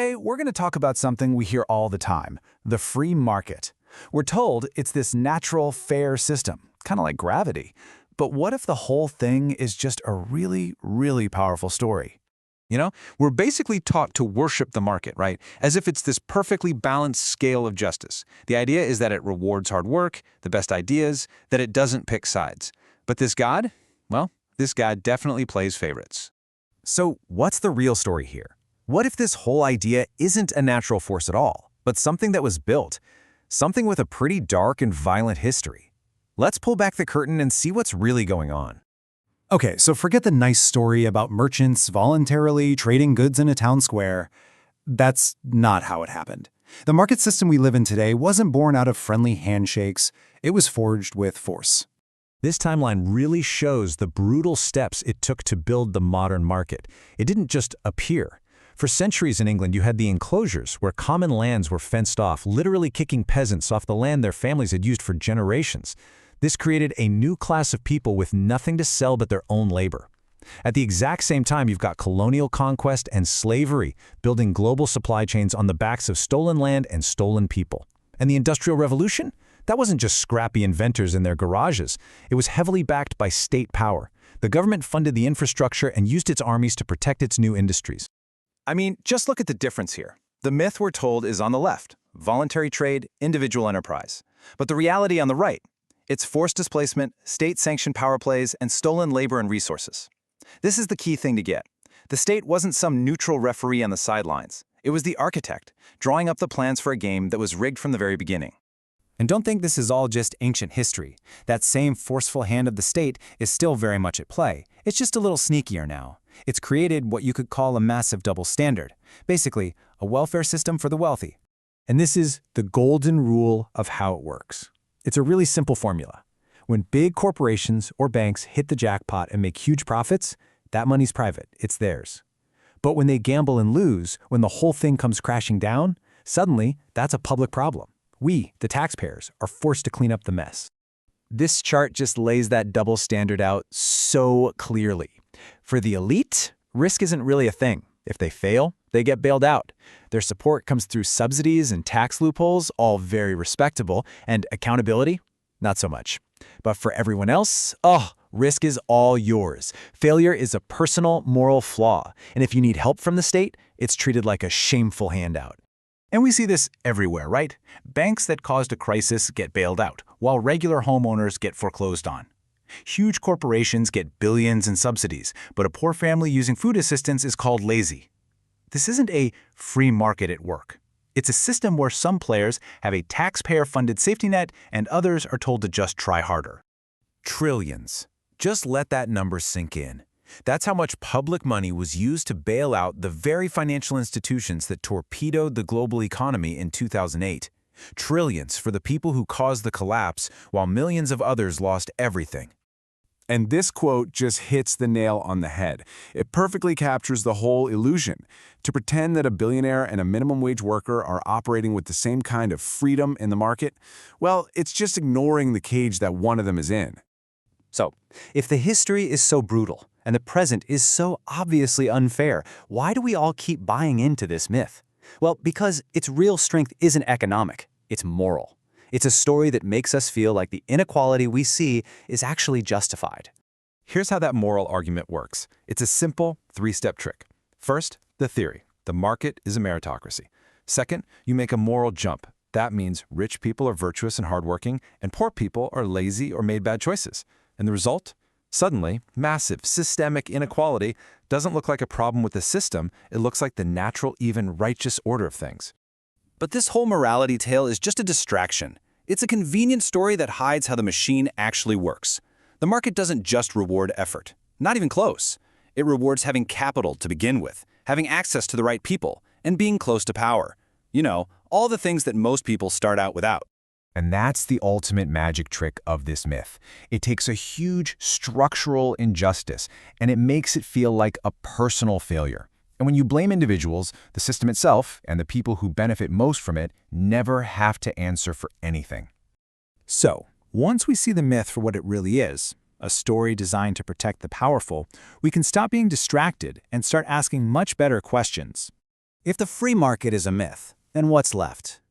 Today, we're going to talk about something we hear all the time, the free market. We're told it's this natural, fair system, kind of like gravity. But what if the whole thing is just a really, really powerful story? We're basically taught to worship the market, right? As if it's this perfectly balanced scale of justice. The idea is that it rewards hard work, the best ideas, that it doesn't pick sides. But this God? Well, this God definitely plays favorites. So what's the real story here? What if this whole idea isn't a natural force at all, but something that was built? Something with a pretty dark and violent history. Let's pull back the curtain and see what's really going on. Okay, so forget the nice story about merchants voluntarily trading goods in a town square. That's not how it happened. The market system we live in today wasn't born out of friendly handshakes. It was forged with force. This timeline really shows the brutal steps it took to build the modern market. It didn't just appear. For centuries in England, you had the enclosures, where common lands were fenced off, literally kicking peasants off the land their families had used for generations. This created a new class of people with nothing to sell but their own labor. At the exact same time, you've got colonial conquest and slavery, building global supply chains on the backs of stolen land and stolen people. And the Industrial Revolution? That wasn't just scrappy inventors in their garages. It was heavily backed by state power. The government funded the infrastructure and used its armies to protect its new industries. I mean, just look at the difference here. The myth we're told is on the left, voluntary trade, individual enterprise. But the reality on the right, it's forced displacement, state-sanctioned power plays, and stolen labor and resources. This is the key thing to get. The state wasn't some neutral referee on the sidelines. It was the architect, drawing up the plans for a game that was rigged from the very beginning. And don't think this is all just ancient history. That same forceful hand of the state is still very much at play. It's just a little sneakier now. It's created what you could call a massive double standard. Basically, a welfare system for the wealthy. And this is the golden rule of how it works. It's a really simple formula. When big corporations or banks hit the jackpot and make huge profits, that money's private, it's theirs. But when they gamble and lose, when the whole thing comes crashing down, suddenly that's a public problem. We, the taxpayers, are forced to clean up the mess. This chart just lays that double standard out so clearly. For the elite, risk isn't really a thing. If they fail, they get bailed out. Their support comes through subsidies and tax loopholes, all very respectable, and accountability, not so much. But for everyone else, risk is all yours. Failure is a personal, moral flaw, and if you need help from the state, it's treated like a shameful handout. And we see this everywhere, right? Banks that caused a crisis get bailed out, while regular homeowners get foreclosed on. Huge corporations get billions in subsidies, but a poor family using food assistance is called lazy. This isn't a free market at work. It's a system where some players have a taxpayer-funded safety net and others are told to just try harder. Trillions. Just let that number sink in. That's how much public money was used to bail out the very financial institutions that torpedoed the global economy in 2008. Trillions for the people who caused the collapse, while millions of others lost everything. And this quote just hits the nail on the head. It perfectly captures the whole illusion. To pretend that a billionaire and a minimum wage worker are operating with the same kind of freedom in the market, well, it's just ignoring the cage that one of them is in. So, if the history is so brutal, and the present is so obviously unfair, why do we all keep buying into this myth? Well, because its real strength isn't economic, it's moral. It's a story that makes us feel like the inequality we see is actually justified. Here's how that moral argument works. It's a simple three-step trick. First, the theory. The market is a meritocracy. Second, you make a moral jump. That means rich people are virtuous and hardworking, and poor people are lazy or made bad choices. And the result? Suddenly, massive, systemic inequality doesn't look like a problem with the system, it looks like the natural, even righteous order of things. But this whole morality tale is just a distraction. It's a convenient story that hides how the machine actually works. The market doesn't just reward effort. Not even close. It rewards having capital to begin with, having access to the right people, and being close to power. All the things that most people start out without. And that's the ultimate magic trick of this myth. It takes a huge structural injustice, and it makes it feel like a personal failure. And when you blame individuals, the system itself and the people who benefit most from it never have to answer for anything. So, once we see the myth for what it really is, a story designed to protect the powerful, we can stop being distracted and start asking much better questions. If the free market is a myth, then what's left?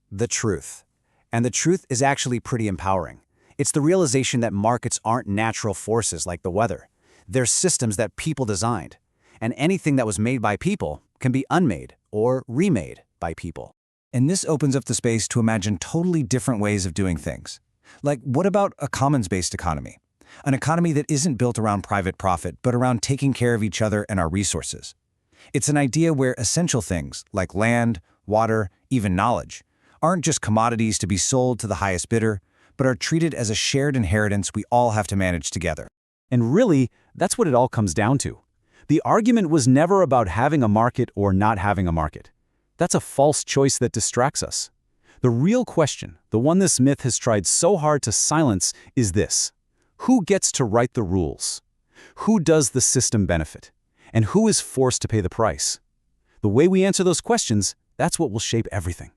The truth. And the truth is actually pretty empowering. It's the realization that markets aren't natural forces like the weather. They're systems that people designed. And anything that was made by people can be unmade or remade by people. And this opens up the space to imagine totally different ways of doing things. Like, what about a commons-based economy? An economy that isn't built around private profit, but around taking care of each other and our resources. It's an idea where essential things, like land, water, even knowledge, aren't just commodities to be sold to the highest bidder, but are treated as a shared inheritance we all have to manage together. And really, that's what it all comes down to. The argument was never about having a market or not having a market. That's a false choice that distracts us. The real question, the one this myth has tried so hard to silence, is this: who gets to write the rules? Who does the system benefit? And who is forced to pay the price? The way we answer those questions, that's what will shape everything.